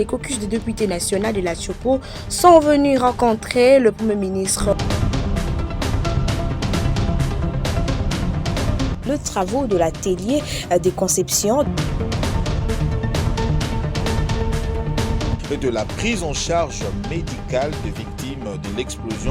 Les caucus des députés nationaux de la Chopo sont venus rencontrer le Premier ministre. Les travaux de l'atelier de conception de la prise en charge médicale des victimes de l'explosion.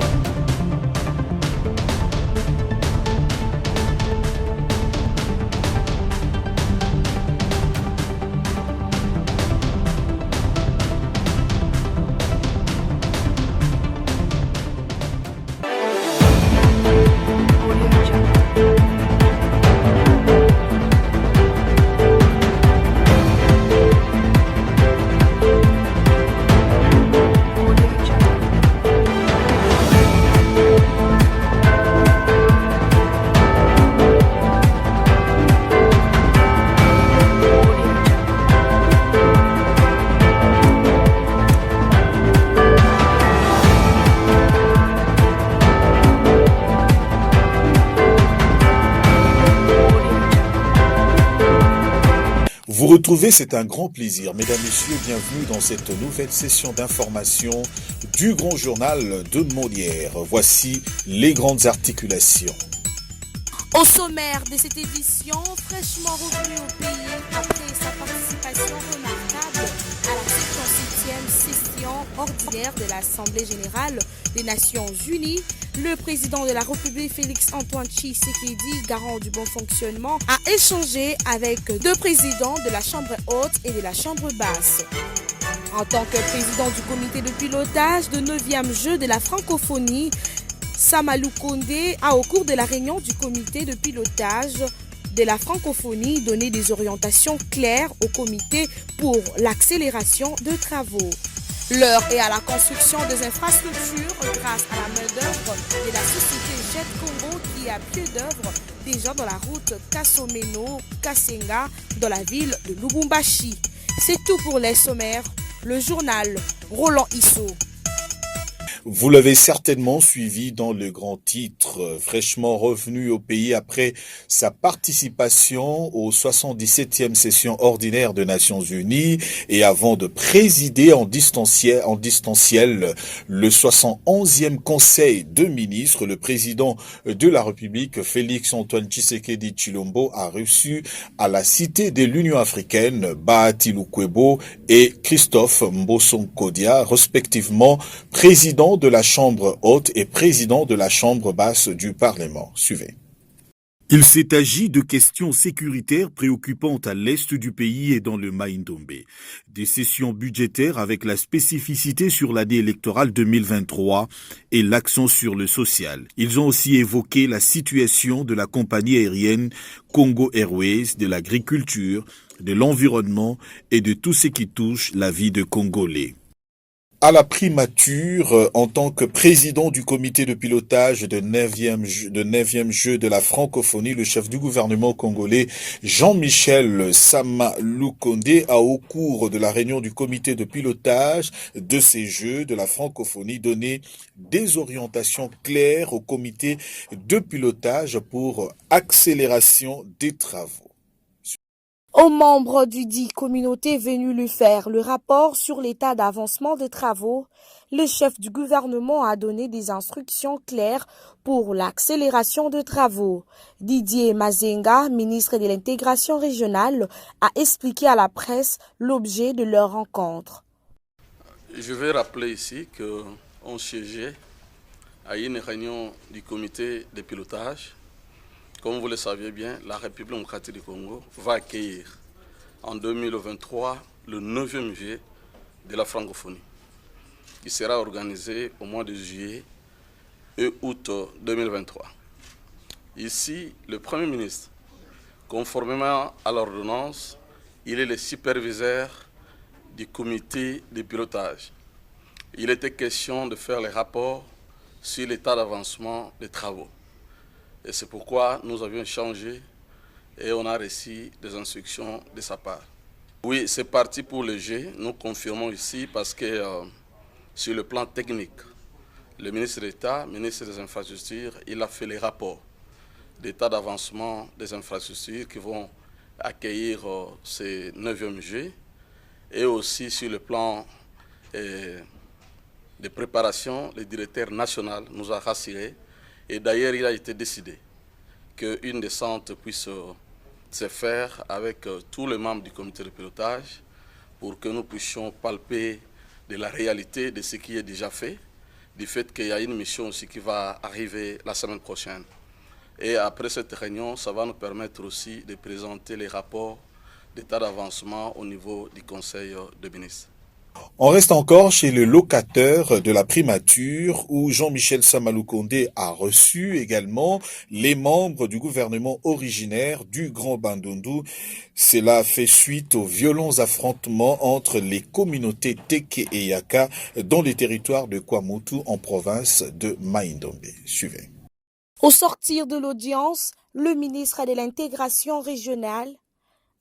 Vous retrouvez, c'est un grand plaisir. Mesdames, Messieurs, bienvenue dans cette nouvelle session d'information du Grand Journal de Molière. Voici les grandes articulations. Au sommaire de cette édition, fraîchement revenu au pays après sa participation remarquable à la 57e session ordinaire de l'Assemblée générale des Nations unies, le président de la République Félix-Antoine Tshisekedi, garant du bon fonctionnement, a échangé avec deux présidents de la Chambre haute et de la Chambre basse. En tant que président du comité de pilotage de 9e jeu de la francophonie, Samalou Kondé a, au cours de la réunion du comité de pilotage de la francophonie, donné des orientations claires au comité pour l'accélération de travaux. L'heure est à la construction des infrastructures grâce à la main-d'œuvre de la société Jet Congo qui est à pied d'œuvre déjà dans la route Kassomeno-Kassenga dans la ville de Lubumbashi. C'est tout pour les sommaires. Le journal Roland Isso. Vous l'avez certainement suivi dans le grand titre, fraîchement revenu au pays après sa participation aux 77e session ordinaire des Nations Unies et avant de présider en distanciel le 71e Conseil de ministres, le président de la République, Félix-Antoine Tshisekedi Tshilombo, a reçu à la Cité de l'Union africaine Bahati Lukwebo et Christophe Mbossong-Kodia, respectivement président de la Chambre haute et président de la Chambre basse du Parlement. Suivez. Il s'est agi de questions sécuritaires préoccupantes à l'est du pays et dans le Maïndombe. Des sessions budgétaires avec la spécificité sur l'année électorale 2023 et l'accent sur le social. Ils ont aussi évoqué la situation de la compagnie aérienne Congo Airways, de l'agriculture, de l'environnement et de tout ce qui touche la vie de Congolais. À la primature, en tant que président du comité de pilotage de 9e jeu de la francophonie, le chef du gouvernement congolais, Jean-Michel Samalou Kondé, a au cours de la réunion du comité de pilotage de ces jeux de la francophonie donné des orientations claires au comité de pilotage pour accélération des travaux. Aux membres du dit communauté venus lui faire le rapport sur l'état d'avancement des travaux, le chef du gouvernement a donné des instructions claires pour l'accélération de travaux. Didier Mazenga, ministre de l'intégration régionale, a expliqué à la presse l'objet de leur rencontre. Je vais rappeler ici qu'on siégeait à une réunion du comité de pilotage. Comme vous le saviez bien, la République démocratique du Congo va accueillir en 2023 le 9e J de la francophonie, qui sera organisé au mois de juillet et août 2023. Ici, le Premier ministre, conformément à l'ordonnance, il est le superviseur du comité de pilotage. Il était question de faire les rapports sur l'état d'avancement des travaux. Et c'est pourquoi nous avions échangé et on a reçu des instructions de sa part. Oui, c'est parti pour le G. Nous confirmons ici parce que sur le plan technique, le ministre d'État, ministre des Infrastructures, il a fait les rapports d'état d'avancement des infrastructures qui vont accueillir ces 9e G. Et aussi sur le plan de préparation, le directeur national nous a rassurés. Et d'ailleurs, il a été décidé qu'une descente puisse se faire avec tous les membres du comité de pilotage pour que nous puissions palper de la réalité de ce qui est déjà fait, du fait qu'il y a une mission aussi qui va arriver la semaine prochaine. Et après cette réunion, ça va nous permettre aussi de présenter les rapports d'état d'avancement au niveau du Conseil de ministres. On reste encore chez le locateur de la primature où Jean-Michel Samalou Condé a reçu également les membres du gouvernement originaire du Grand Bandundu. Cela fait suite aux violents affrontements entre les communautés Teke et Yaka dans les territoires de Kwamutu en province de Mai-Ndombe. Suivez. Au sortir de l'audience, le ministre de l'intégration régionale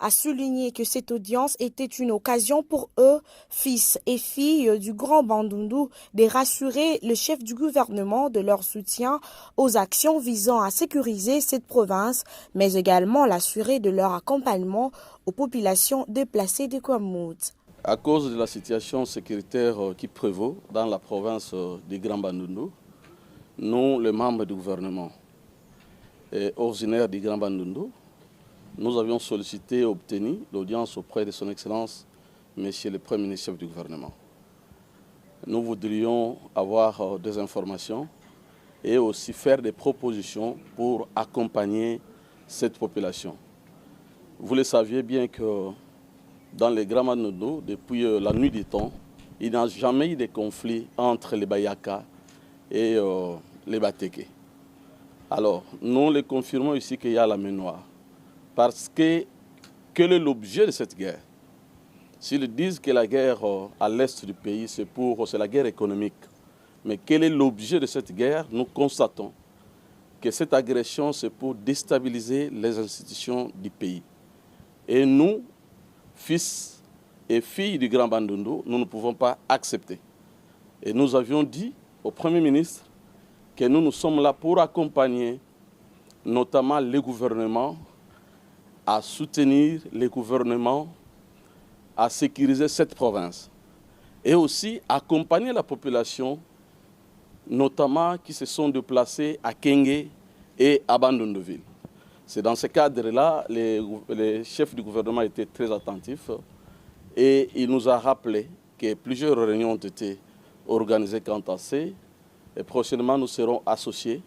a souligné que cette audience était une occasion pour eux, fils et filles du Grand Bandundu, de rassurer le chef du gouvernement de leur soutien aux actions visant à sécuriser cette province, mais également l'assurer de leur accompagnement aux populations déplacées de Kwamout. À cause de la situation sécuritaire qui prévaut dans la province du Grand Bandundu, nous, les membres du gouvernement et originaires du Grand Bandundu, nous avions sollicité et obtenu l'audience auprès de son Excellence, Monsieur le Premier ministre chef du gouvernement. Nous voudrions avoir des informations et aussi faire des propositions pour accompagner cette population. Vous le saviez bien que dans les Grands Bandundu, depuis la nuit des temps, il n'y a jamais eu de conflit entre les Bayaka et les Bateke. Alors, nous les confirmons ici qu'il y a la main noire. Parce que quel est l'objet de cette guerre? S'ils disent que la guerre à l'est du pays, c'est la guerre économique. Mais quel est l'objet de cette guerre? Nous constatons que cette agression, c'est pour déstabiliser les institutions du pays. Et nous, fils et filles du Grand Bandundu, nous ne pouvons pas accepter. Et nous avions dit au Premier ministre que nous sommes là pour accompagner notamment les gouvernements à soutenir les gouvernements à sécuriser cette province et aussi accompagner la population, notamment qui se sont déplacés à Kenge et à Bandunduville. C'est dans ce cadre-là, les chefs du gouvernement étaient très attentifs et il nous a rappelé que plusieurs réunions ont été organisées quant à ça et prochainement nous serons associés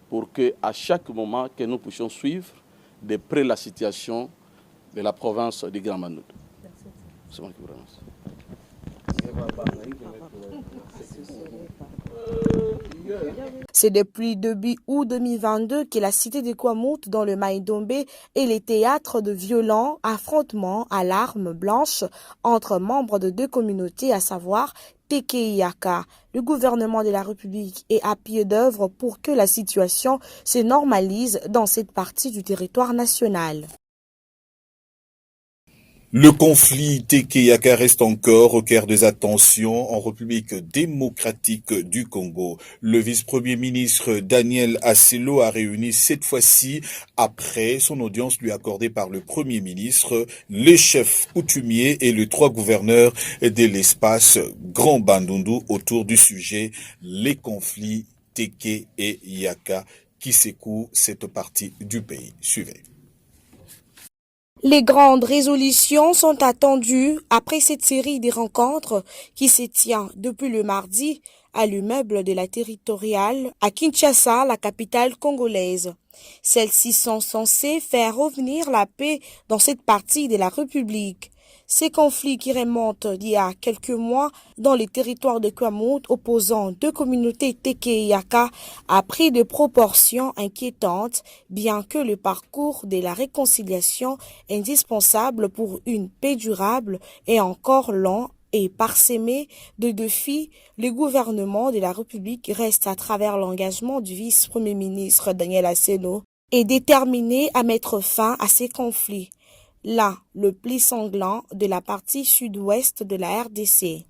pour qu'à chaque moment que nous puissions suivre de près la situation de la province du Grand Bandundu. C'est moi qui vous remercie. C'est depuis début août 2022 que la cité de Kwamout dans le Mai-Ndombe est le théâtre de violents affrontements à l'arme blanche entre membres de deux communautés, à savoir Teke et Yaka. Le gouvernement de la République est à pied d'œuvre pour que la situation se normalise dans cette partie du territoire national. Le conflit Teke-Yaka reste encore au cœur des attentions en République démocratique du Congo. Le vice-premier ministre Daniel Asselo a réuni cette fois-ci, après son audience lui accordée par le premier ministre, les chefs coutumiers et les trois gouverneurs de l'espace Grand Bandundu autour du sujet les conflits Teke et Yaka qui secouent cette partie du pays. Suivez. Les grandes résolutions sont attendues après cette série de rencontres qui se tient depuis le mardi à l'immeuble de la territoriale à Kinshasa, la capitale congolaise. Celles-ci sont censées faire revenir la paix dans cette partie de la République. Ces conflits qui remontent d'il y a quelques mois dans les territoires de Kwamout opposant deux communautés Teke et Yaka a pris de proportions inquiétantes, bien que le parcours de la réconciliation indispensable pour une paix durable est encore long et parsemé de défis. Le gouvernement de la République reste, à travers l'engagement du vice-premier ministre Daniel Asselo, est déterminé à mettre fin à ces conflits. Là, le plus sanglant de la partie sud-ouest de la RDC.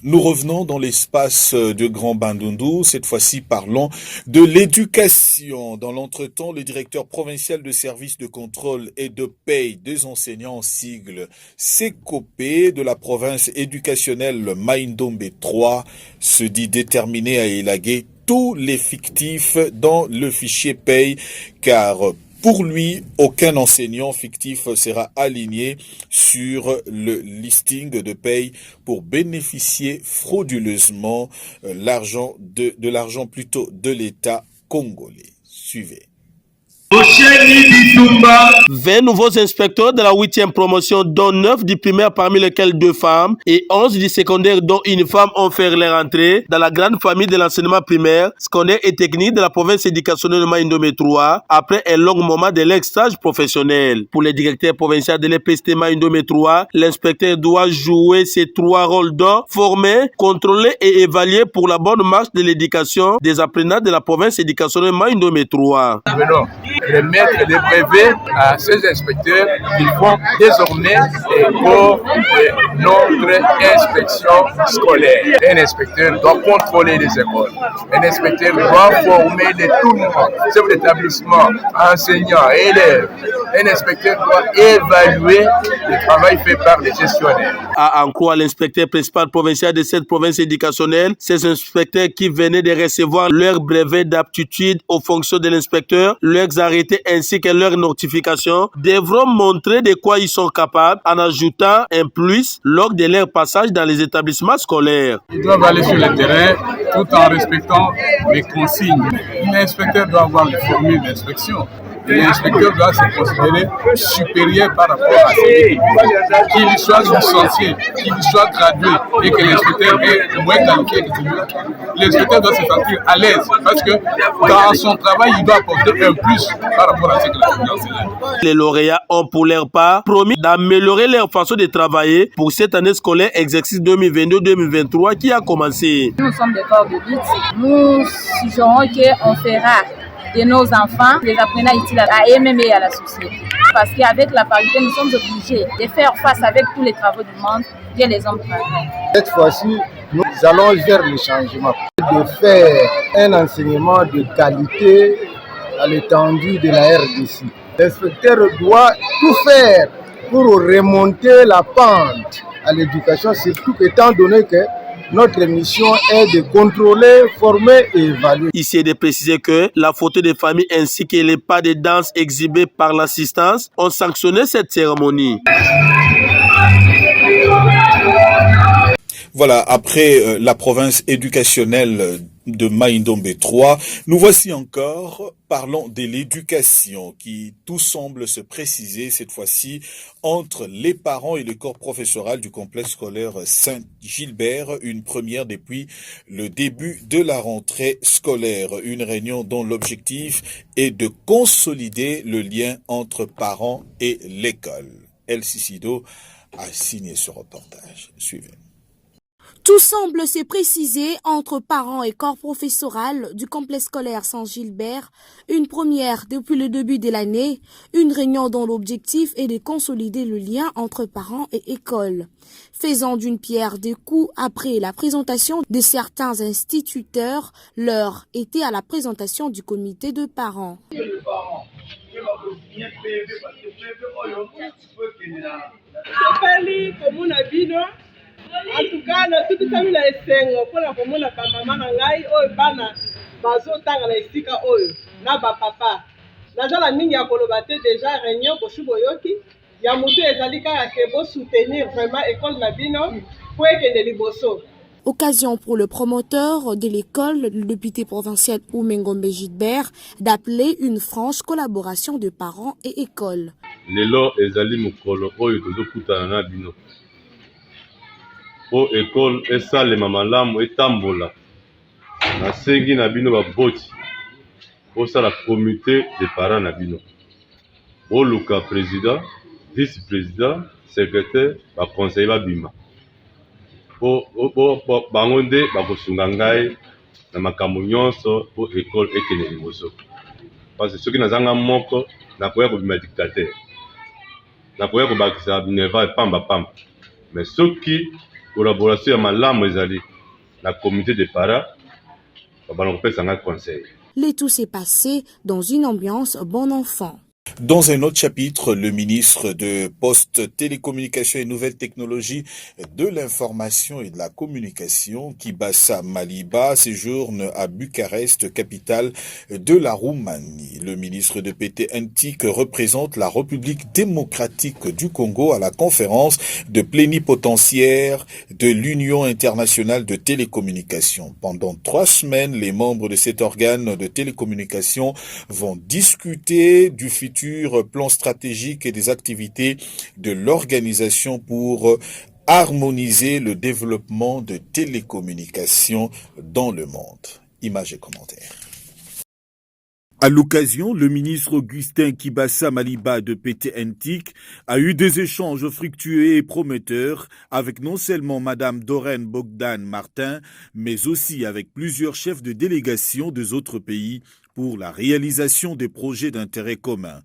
Nous revenons dans l'espace de Grand Bandundu. Cette fois-ci, parlons de l'éducation. Dans l'entretemps, le directeur provincial de services de contrôle et de paye des enseignants en sigle SECOPE de la province éducationnelle Mai-Ndombe 3 se dit déterminé à élaguer tous les fictifs dans le fichier paye, car pour lui, aucun enseignant fictif sera aligné sur le listing de paye pour bénéficier frauduleusement de l'argent plutôt de l'État congolais. Suivez. 20 nouveaux inspecteurs de la 8e promotion, dont 9 du primaire, parmi lesquels 2 femmes, et 11 du secondaire, dont une femme, ont fait leur entrée dans la grande famille de l'enseignement primaire, secondaire et technique de la province éducationnelle de Mai-Ndombe 3, après un long moment de leur stage professionnel. Pour le directeur provincial de l'EPST Mai-Ndombe 3, l'inspecteur doit jouer ses 3 rôles d'or, former, contrôler et évaluer pour la bonne marche de l'éducation des apprenants de la province éducationnelle Mai-Ndombe 3. Remettre des brevets à ces inspecteurs qui font désormais pour notre inspection scolaire. Un inspecteur doit contrôler les écoles. Un inspecteur doit former tout le monde, chef d'établissement, enseignants, élèves. Un inspecteur doit évaluer le travail fait par les gestionnaires. À en croire l'inspecteur principal provincial de cette province éducationnelle, ces inspecteurs qui venaient de recevoir leur brevet d'aptitude aux fonctions de l'inspecteur, leurs arrêtés ainsi que leurs notifications devront montrer de quoi ils sont capables en ajoutant un plus lors de leur passage dans les établissements scolaires. Ils doivent aller sur le terrain tout en respectant les consignes. L'inspecteur doit avoir les formules d'inspection. L'inspecteur doit se considérer supérieur par rapport à celui qu'il soit licencié, qu'il soit gradué et que l'inspecteur est moins qualifié que celui. L'inspecteur doit se sentir à l'aise parce que dans son travail, il doit apporter un plus par rapport à ce que l'enseignant. Les lauréats ont pour leur part promis d'améliorer leur façon de travailler pour cette année scolaire exercice 2022-2023 qui a commencé. Nous sommes des corps de lutte. Nous suggérons qu'on fera de nos enfants, les apprenants utiles à eux-mêmes et à la société. Parce qu'avec la parité, nous sommes obligés de faire face avec tous les travaux du monde que les hommes travaillent. Cette fois-ci, nous allons vers le changement, de faire un enseignement de qualité à l'étendue de la RDC. L'inspecteur doit tout faire pour remonter la pente à l'éducation, surtout étant donné que notre mission est de contrôler, former et évaluer. Ici est de préciser que la photo des familles ainsi que les pas de danse exhibés par l'assistance ont sanctionné cette cérémonie. Voilà, après la province éducationnelle de Mai-Ndombe 3, nous voici encore, parlons de l'éducation qui tout semble se préciser cette fois-ci entre les parents et le corps professoral du complexe scolaire Saint-Gilbert, une première depuis le début de la rentrée scolaire, une réunion dont l'objectif est de consolider le lien entre parents et l'école. El Cicido a signé ce reportage. Suivez. Tout semble se préciser entre parents et corps professoral du complexe scolaire Saint-Gilbert, une première depuis le début de l'année, une réunion dont l'objectif est de consolider le lien entre parents et école. Faisant d'une pierre deux coups après la présentation de certains instituteurs, l'heure était à la présentation du comité de parents. En tout cas, toute famille na esengo pona komona ba mama na ngai oyo bana bazotanga na esika oyo na ba papa. Nazala mingi ya koloba te déjà réunion ko suboyoki ya mutu ezali kaka ke bo soutenir vraiment école na bino pour ekende liboso. Occasion pour le promoteur de l'école, le député provincial Oumengombe Gilbert, d'appeler une franche collaboration de parents et écoles. Lelo ezali mukolo oyo tozokutana na bino. Po école esalema malamu etambola nasengi na bino baboti osala comité de parents na bino oluka président vice-président secrétaire baconseiller babima po bango nde bakosunga ngai na makambo nyonso po école ekende liboso parce que soki nazanga moko nakoya kobima dictateur nakoya kobakisa bineva pamba mais soki collaboration ya malamu ezali na comité de para banakopesanga conseil. Le tout s'est passé dans une ambiance bon enfant. Dans un autre chapitre, le ministre de Postes, Télécommunications et Nouvelles Technologies de l'Information et de la Communication, Kibassa Maliba, séjourne à Bucarest, capitale de la Roumanie. Le ministre de PT NTIC représente la République démocratique du Congo à la conférence de plénipotentiaires de l'Union internationale de télécommunications. Pendant 3 semaines, les membres de cet organe de télécommunications vont discuter du futur plan stratégique et des activités de l'organisation pour harmoniser le développement de télécommunications dans le monde. Images et commentaires. À l'occasion, le ministre Augustin Kibassa Maliba de PT NTIC a eu des échanges fructueux et prometteurs avec non seulement Madame Doreen Bogdan Martin, mais aussi avec plusieurs chefs de délégation des autres pays pour la réalisation des projets d'intérêt commun.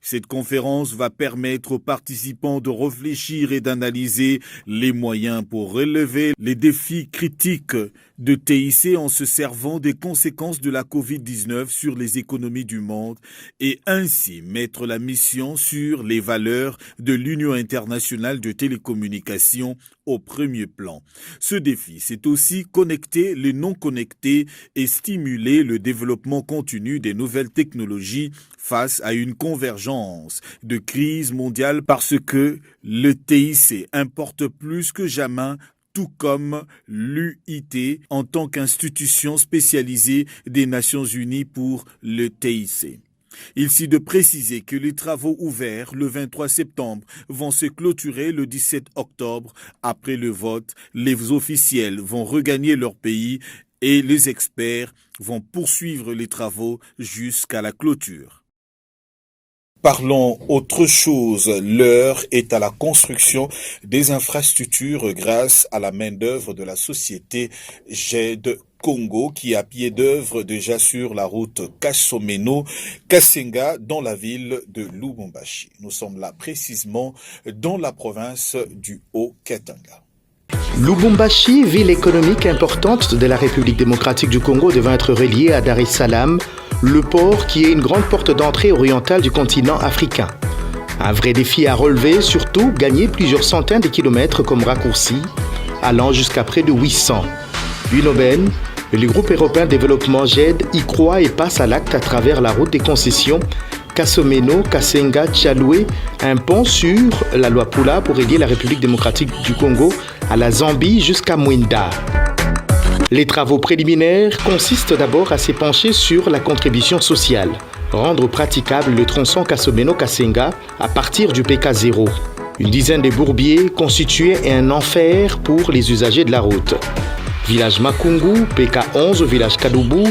Cette conférence va permettre aux participants de réfléchir et d'analyser les moyens pour relever les défis critiques de TIC en se servant des conséquences de la COVID-19 sur les économies du monde et ainsi mettre la mission sur les valeurs de l'Union internationale de télécommunications au premier plan. Ce défi, c'est aussi connecter les non-connectés et stimuler le développement continu des nouvelles technologies face à une convergence de crise mondiale parce que le TIC importe plus que jamais, tout comme l'UIT en tant qu'institution spécialisée des Nations Unies pour le TIC. Il s'agit de préciser que les travaux ouverts le 23 septembre vont se clôturer le 17 octobre. Après le vote, les officiels vont regagner leur pays et les experts vont poursuivre les travaux jusqu'à la clôture. Parlons autre chose. L'heure est à la construction des infrastructures grâce à la main-d'œuvre de la société GED Congo qui est à pied d'œuvre déjà sur la route Kasomeno-Kasenga dans la ville de Lubumbashi. Nous sommes là précisément dans la province du Haut-Katanga. Lubumbashi, ville économique importante de la République démocratique du Congo, devant être reliée à Dar es Salaam, le port qui est une grande porte d'entrée orientale du continent africain. Un vrai défi à relever, surtout gagner plusieurs centaines de kilomètres comme raccourci, allant jusqu'à près de 800. Une aubaine, le groupe européen de développement GED y croit et passe à l'acte à travers la route des concessions Kasomeno, Kasenga, Tchaloué, un pont sur la Luapula pour relier la République démocratique du Congo à la Zambie jusqu'à Mwenda. Les travaux préliminaires consistent d'abord à s'épancher sur la contribution sociale, rendre praticable le tronçon Kasomeno-Kasenga à partir du PK0. Une dizaine de bourbiers constituaient un enfer pour les usagers de la route. Village Makungu, PK11, village Kadoubou,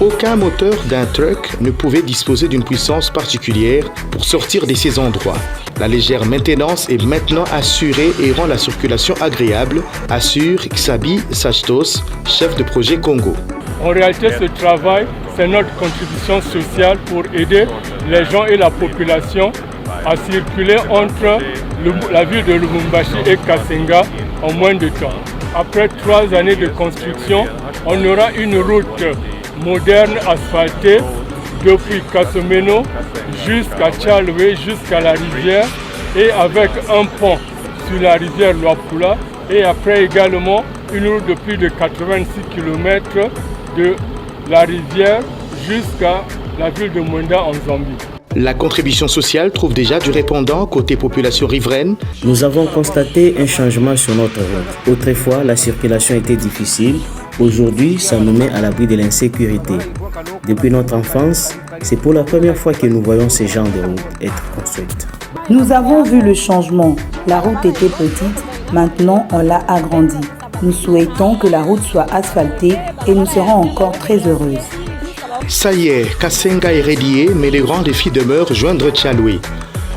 aucun moteur d'un truck ne pouvait disposer d'une puissance particulière pour sortir de ces endroits. La légère maintenance est maintenant assurée et rend la circulation agréable, assure Xabi Sachtos, chef de projet Congo. En réalité, ce travail, c'est notre contribution sociale pour aider les gens et la population à circuler entre la ville de Lubumbashi et Kasenga en moins de temps. Après 3 années de construction, on aura une route moderne asphaltée depuis Kasomeno jusqu'à Tchaloué, jusqu'à la rivière et avec un pont sur la rivière Luapula et après également une route de plus de 86 km de la rivière jusqu'à la ville de Mwenda en Zambie. La contribution sociale trouve déjà du répondant côté population riveraine. Nous avons constaté un changement sur notre route. Autrefois, la circulation était difficile. Aujourd'hui, ça nous met à l'abri de l'insécurité. Depuis notre enfance, c'est pour la première fois que nous voyons ces genres de routes être construites. Nous avons vu le changement. La route était petite, maintenant on l'a agrandie. Nous souhaitons que la route soit asphaltée et nous serons encore très heureuses. Ça y est, Kasenga est relié, mais les grands défis demeurent joindre Tchaloué,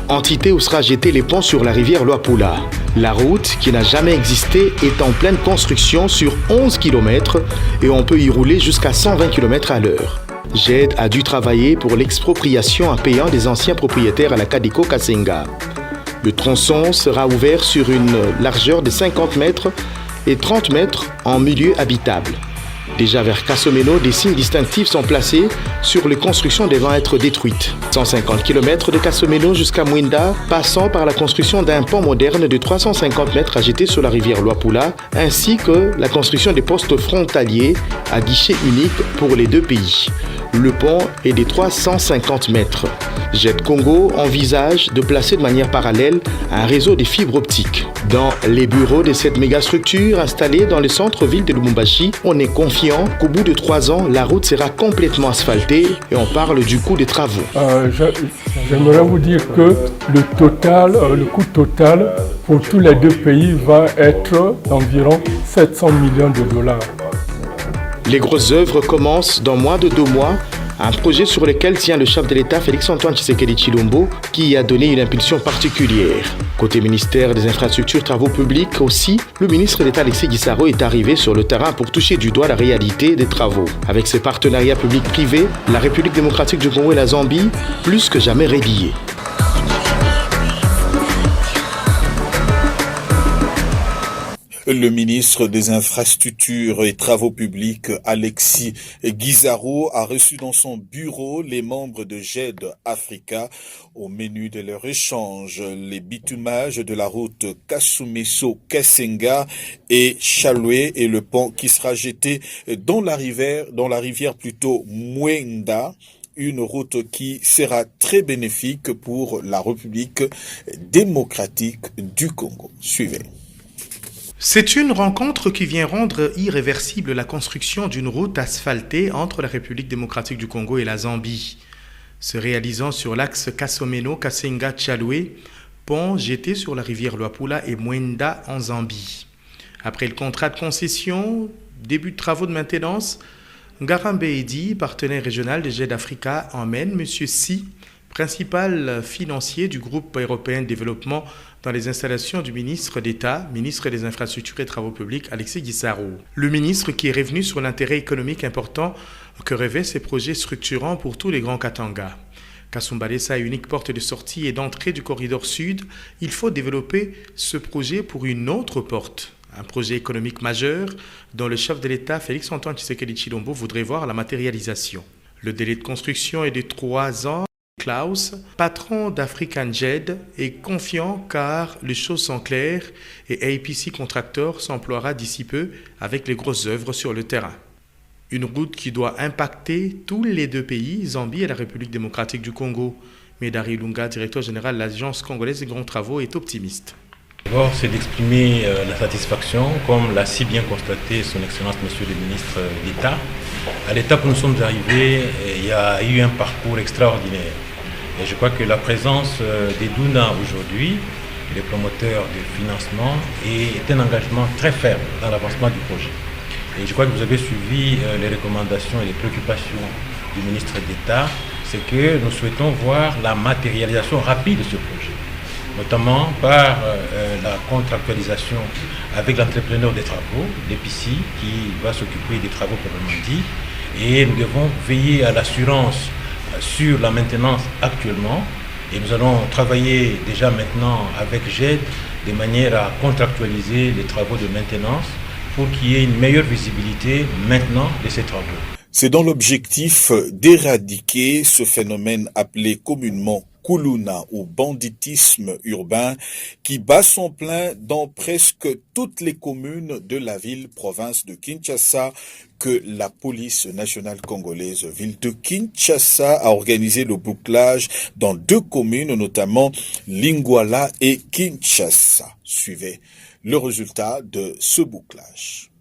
entité où sera jeté les ponts sur la rivière Luapula. La route, qui n'a jamais existé, est en pleine construction sur 11 km et on peut y rouler jusqu'à 120 km à l'heure. GED a dû travailler pour l'expropriation en payant des anciens propriétaires à la Kadiko Kasenga. Le tronçon sera ouvert sur une largeur de 50 mètres et 30 mètres en milieu habitable. Déjà vers Kasomeno, des signes distinctifs sont placés sur les constructions devant être détruites. 150 km de Kasomeno jusqu'à Mwenda, passant par la construction d'un pont moderne de 350 mètres à jeter sur la rivière Luapula, ainsi que la construction des postes frontaliers à guichet unique pour les deux pays. Le pont est de 350 mètres. Jet Congo envisage de placer de manière parallèle un réseau de fibres optiques. Dans les bureaux de cette mégastructure installée dans le centre-ville de Lubumbashi, on est confiant qu'au bout de 3 ans, la route sera complètement asphaltée et on parle du coût des travaux. J'aimerais vous dire que le coût total pour tous les deux pays va être d'environ 700 millions de dollars. Les grosses œuvres commencent dans moins de 2 mois, un projet sur lequel tient le chef de l'État Félix-Antoine Tshisekedi Tshilombo qui y a donné une impulsion particulière. Côté ministère des Infrastructures et Travaux Publics aussi, le ministre d'État Alexis Gisaro est arrivé sur le terrain pour toucher du doigt la réalité des travaux. Avec ses partenariats publics-privés, la République démocratique du Congo et la Zambie, plus que jamais reliés. Le ministre des Infrastructures et Travaux Publics, Alexis Gisaro, a reçu dans son bureau les membres de GED Africa. Au menu de leur échange, les bitumages de la route Kasumeso-Kasenga et Chaloué et le pont qui sera jeté dans la rivière plutôt Mwenda. Une route qui sera très bénéfique pour la République démocratique du Congo. Suivez. C'est une rencontre qui vient rendre irréversible la construction d'une route asphaltée entre la République démocratique du Congo et la Zambie, se réalisant sur l'axe Kasomeno-Kasenga-Chaloué, pont jeté sur la rivière Luapula et Mwenda en Zambie. Après le contrat de concession, début de travaux de maintenance, Ngarambe Edi, partenaire régional de GED Africa, emmène M. Si, principal financier du groupe européen de développement dans les installations du ministre d'État, ministre des Infrastructures et Travaux Publics, Alexis Gisaro. Le ministre qui est revenu sur l'intérêt économique important que revêtent ces projets structurants pour tous les grands Katanga. Kasumbalesa, unique porte de sortie et d'entrée du corridor sud, il faut développer ce projet pour une autre porte. Un projet économique majeur dont le chef de l'État, Félix-Antoine Tshisekedi Tshilombo, voudrait voir la matérialisation. Le délai de construction est de 3 ans. Klaus, patron d'African JED, est confiant car les choses sont claires et APC Contractor s'emploiera d'ici peu avec les grosses œuvres sur le terrain. Une route qui doit impacter tous les deux pays, Zambie et la République démocratique du Congo. Médari Lunga, directeur général de l'Agence congolaise des grands travaux, est optimiste. D'abord, c'est d'exprimer la satisfaction, comme l'a si bien constaté son Excellence Monsieur le ministre d'État. À l'étape où nous sommes arrivés, il y a eu un parcours extraordinaire. Et je crois que la présence des Duna aujourd'hui, les promoteurs de financement, est un engagement très ferme dans l'avancement du projet. Et je crois que vous avez suivi les recommandations et les préoccupations du ministre d'État. C'est que nous souhaitons voir la matérialisation rapide de ce projet, notamment par la contractualisation avec l'entrepreneur des travaux, l'EPICI, qui va s'occuper des travaux proprement dit. Et nous devons veiller à l'assurance sur la maintenance actuellement. Et nous allons travailler déjà maintenant avec GED de manière à contractualiser les travaux de maintenance pour qu'il y ait une meilleure visibilité maintenant de ces travaux. C'est dans l'objectif d'éradiquer ce phénomène appelé communément Kuluna ou banditisme urbain qui bat son plein dans presque toutes les communes de la ville-province de Kinshasa que la police nationale congolaise ville de Kinshasa a organisé le bouclage dans 2 communes, notamment Lingwala et Kinshasa. Suivez le résultat de ce bouclage.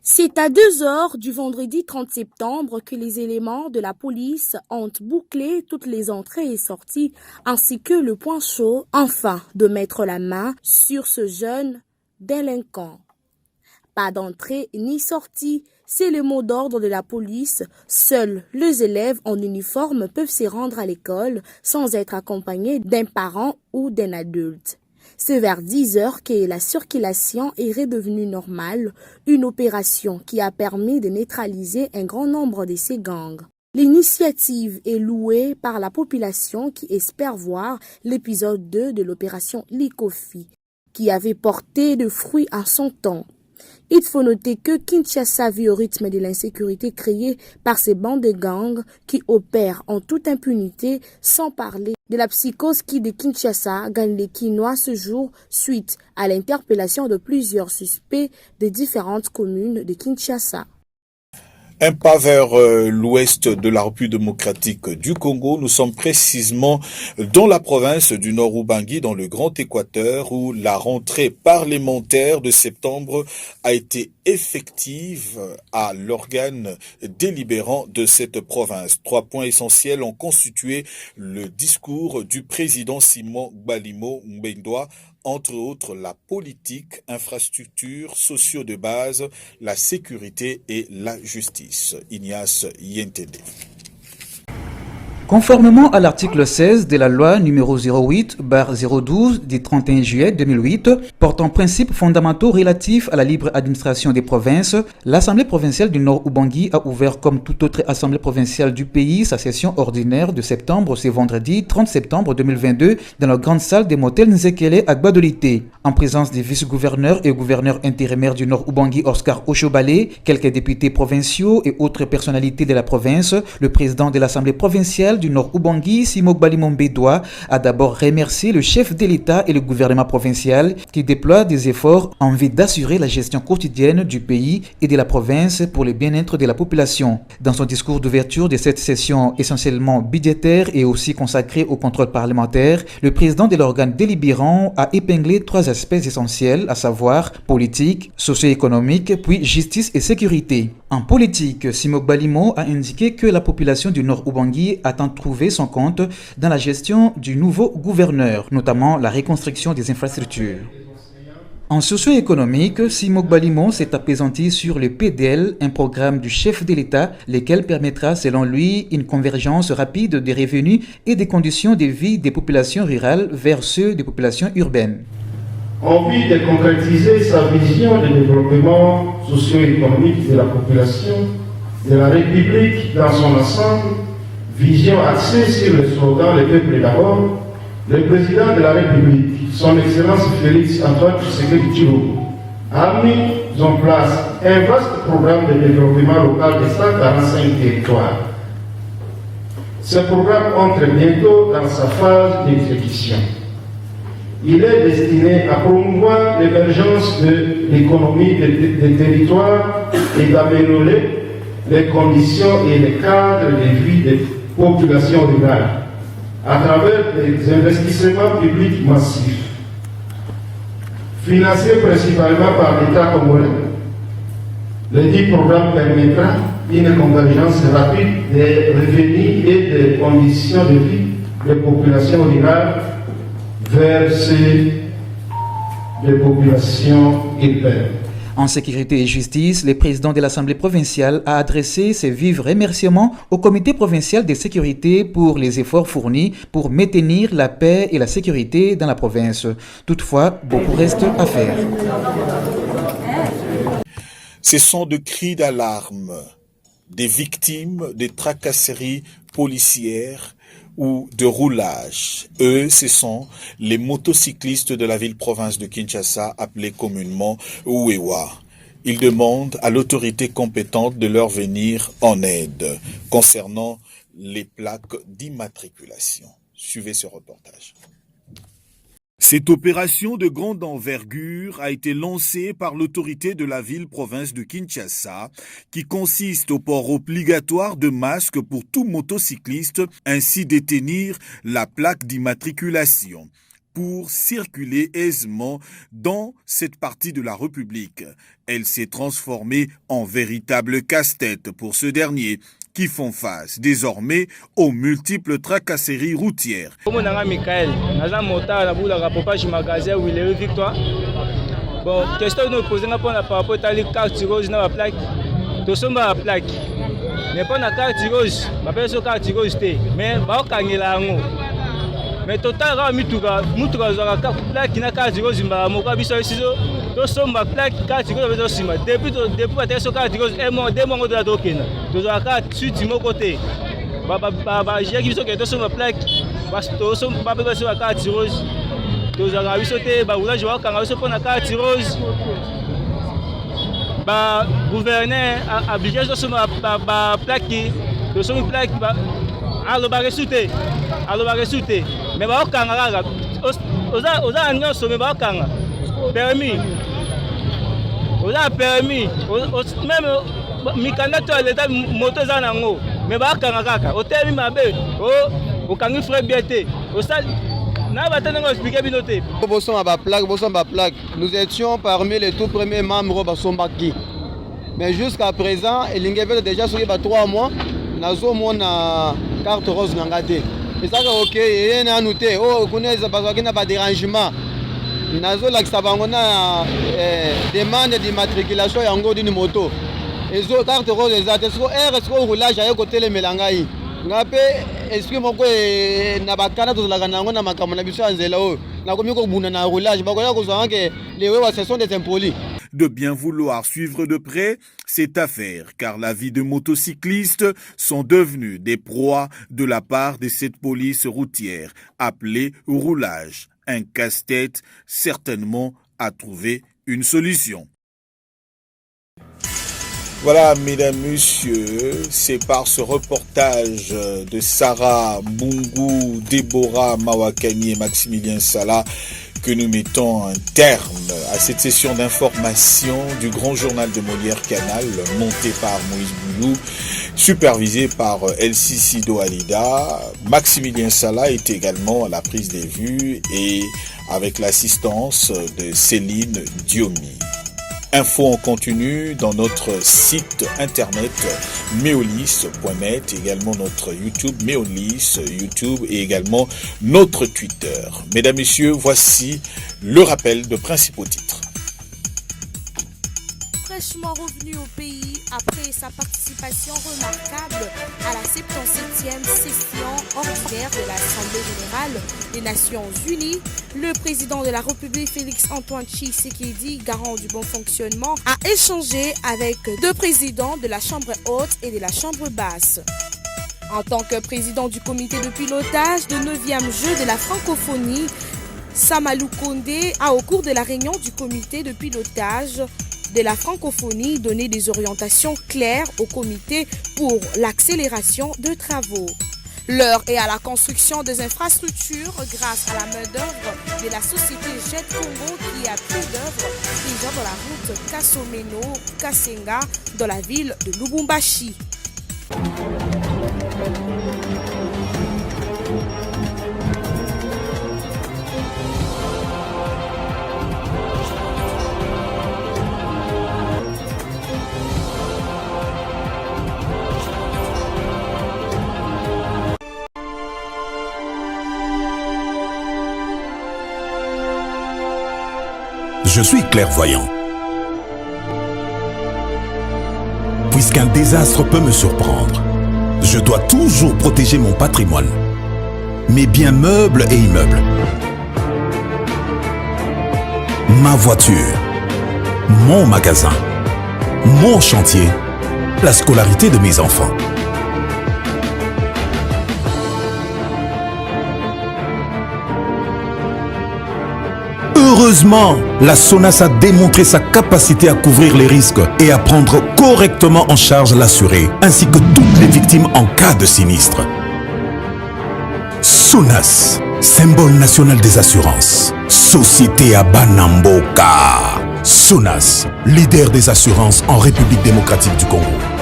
C'est à 2h du vendredi 30 septembre que les éléments de la police ont bouclé toutes les entrées et sorties ainsi que le point chaud, afin de mettre la main sur ce jeune délinquant. Pas d'entrée ni sortie, c'est le mot d'ordre de la police. Seuls les élèves en uniforme peuvent s'y rendre à l'école sans être accompagnés d'un parent ou d'un adulte. C'est vers 10h que la circulation est redevenue normale, une opération qui a permis de neutraliser un grand nombre de ces gangs. L'initiative est louée par la population qui espère voir l'épisode 2 de l'opération Likofi, qui avait porté de fruits en son temps. Il faut noter que Kinshasa vit au rythme de l'insécurité créée par ces bandes de gangs qui opèrent en toute impunité, sans parler de la psychose qui de Kinshasa gagne les Kinois ce jour suite à l'interpellation de plusieurs suspects de différentes communes de Kinshasa. Un pas vers l'ouest de la République démocratique du Congo. Nous sommes précisément dans la province du Nord-Ubangi, dans le Grand Équateur, où la rentrée parlementaire de septembre a été effective à l'organe délibérant de cette province. 3 points essentiels ont constitué le discours du président Simon Gbalimo Mbendwa, entre autres la politique, infrastructures, sociaux de base, la sécurité et la justice. Ignace Yentede. Conformément à l'article 16 de la loi numéro 08/012 du 31 juillet 2008 portant principes fondamentaux relatifs à la libre administration des provinces, l'Assemblée provinciale du Nord-Ubangi a ouvert comme toute autre assemblée provinciale du pays sa session ordinaire de septembre ce vendredi 30 septembre 2022 dans la grande salle des motels Nzekele à Gbadolité. En présence des vice-gouverneurs et gouverneurs intérimaires du Nord-Ubangi Oscar Oshobale, quelques députés provinciaux et autres personnalités de la province, le président de l'Assemblée provinciale du Nord-Ubangi, Simon Gbalimo Mbendwa, a d'abord remercié le chef de l'État et le gouvernement provincial qui déploient des efforts en vue d'assurer la gestion quotidienne du pays et de la province pour le bien-être de la population. Dans son discours d'ouverture de cette session essentiellement budgétaire et aussi consacrée au contrôle parlementaire, le président de l'organe délibérant a épinglé 3 aspects essentiels, à savoir politique, socio-économique, puis justice et sécurité. En politique, Simon Gbalimo a indiqué que la population du Nord-Ubangi attend trouver son compte dans la gestion du nouveau gouverneur, notamment la reconstruction des infrastructures. En socio-économique, Simon Gbalimo s'est apaisanti sur le PDL, un programme du chef de l'État, lequel permettra selon lui une convergence rapide des revenus et des conditions de vie des populations rurales vers ceux des populations urbaines. En vue de concrétiser sa vision de développement socio-économique de la population de la République dans son ensemble, vision axée sur le slogan « Le peuple d'abord », le président de la République, son Excellence Félix Antoine Tshisekedi Tshilombo, a mis en place un vaste programme de développement local de 145 territoires. Ce programme entre bientôt dans sa phase d'exécution. Il est destiné à promouvoir l'émergence de l'économie des territoires et d'améliorer les conditions et les cadres de vie des populations rurales à travers des investissements publics massifs. Financés principalement par l'État congolais, le dit programme permettra une convergence rapide des revenus et des conditions de vie des populations rurales vers ceux des populations urbaines. En sécurité et justice, le président de l'Assemblée provinciale a adressé ses vifs remerciements au comité provincial de sécurité pour les efforts fournis pour maintenir la paix et la sécurité dans la province. Toutefois, beaucoup reste à faire. Ce sont de cris d'alarme des victimes des tracasseries policières ou de roulage. Eux, ce sont les motocyclistes de la ville-province de Kinshasa, appelés communément Ouewa. Ils demandent à l'autorité compétente de leur venir en aide concernant les plaques d'immatriculation. Suivez ce reportage. Cette opération de grande envergure a été lancée par l'autorité de la ville-province de Kinshasa qui consiste au port obligatoire de masques pour tout motocycliste ainsi détenir la plaque d'immatriculation pour circuler aisément dans cette partie de la République. Elle s'est transformée en véritable casse-tête pour ce dernier qui font face désormais aux multiples tracasseries routières. Bon, question nous posons par rapport à la carte rose dans la plaque. Nous sommes à la plaque. Mais pas la carte rose, ma personne carte rose mais pas kangela ngo. Mais total ra mituka za plaque na carte rose mba moka biso sizo. Nous sommes à plaque carte rose bezo sima. Depuis attention carte rose et mon démon de la tokena. Nous la carte sur mon côté. Baba j'ai qui sont que nous sommes à plaque parce que nous sommes pas besoin de carte rose. tozalaka biso te baroulage bakanga biso mpona carte rose bagouverneur ablige tosomba baplaki tosomi plaki alobaka esu te me bakokanga kaka oza na nyonso me bakokanga permis oza permis meme mikanda to ya leta moto eza nango me bakokanga kaka otemi mabe okangi frais bien te nous étions parmi les tout premiers membres de Sombaki. Mais jusqu'à présent, il y avait déjà sur 3 mois, nous avons une carte rose. Et ça, ok, il y a un outil, il n'y a pas de dérangement. Nous avons demande d'immatriculation d'une moto. Et les cartes roses, est-ce qu'on roulage à côté de Mélangaï? Ngape esprit moko na bakana to la kanango na makambo na biso anzela o na komi ko buna na roulage bakoya ko zanga ke les wewa ce sont des impolis. De bien vouloir suivre de près cette affaire, car la vie de motocyclistes sont devenus des proies de la part de cette police routière appelée roulage. Un casse-tête certainement à trouver une solution. Voilà, mesdames, messieurs, c'est par ce reportage de Sarah Mbungu, Déborah Mawakani et Maximilien Sala que nous mettons un terme à cette session d'information du grand journal de Molière Canal, monté par Moïse Boulou, supervisé par Elsie Sido Alida. Maximilien Sala est également à la prise des vues et avec l'assistance de Céline Diomi. Info en continu dans notre site internet meolis.net, également notre YouTube Meolis YouTube et également notre Twitter. Mesdames, Messieurs, voici le rappel de principaux titres. Fraîchement revenu au pays après sa participation remarquable à la 77e session ordinaire de l'Assemblée générale des Nations unies, le président de la République Félix-Antoine Tshisekedi, garant du bon fonctionnement, a échangé avec 2 présidents de la Chambre haute et de la Chambre basse. En tant que président du comité de pilotage de 9e jeu de la francophonie, Samalou Kondé a, au cours de la réunion du comité de pilotage de la francophonie, donné des orientations claires au comité pour l'accélération de travaux. L'heure est à la construction des infrastructures grâce à la main-d'œuvre de la société Jet Congo qui a pris d'œuvre déjà dans la route Kasomeno-Kasenga dans la ville de Lubumbashi. Je suis clairvoyant. Puisqu'un désastre peut me surprendre, je dois toujours protéger mon patrimoine, mes biens meubles et immeubles, ma voiture, mon magasin, mon chantier, la scolarité de mes enfants. Heureusement, la SONAS a démontré sa capacité à couvrir les risques et à prendre correctement en charge l'assuré, ainsi que toutes les victimes en cas de sinistre. SONAS, symbole national des assurances. Société à Banamboka. SONAS, leader des assurances en République démocratique du Congo.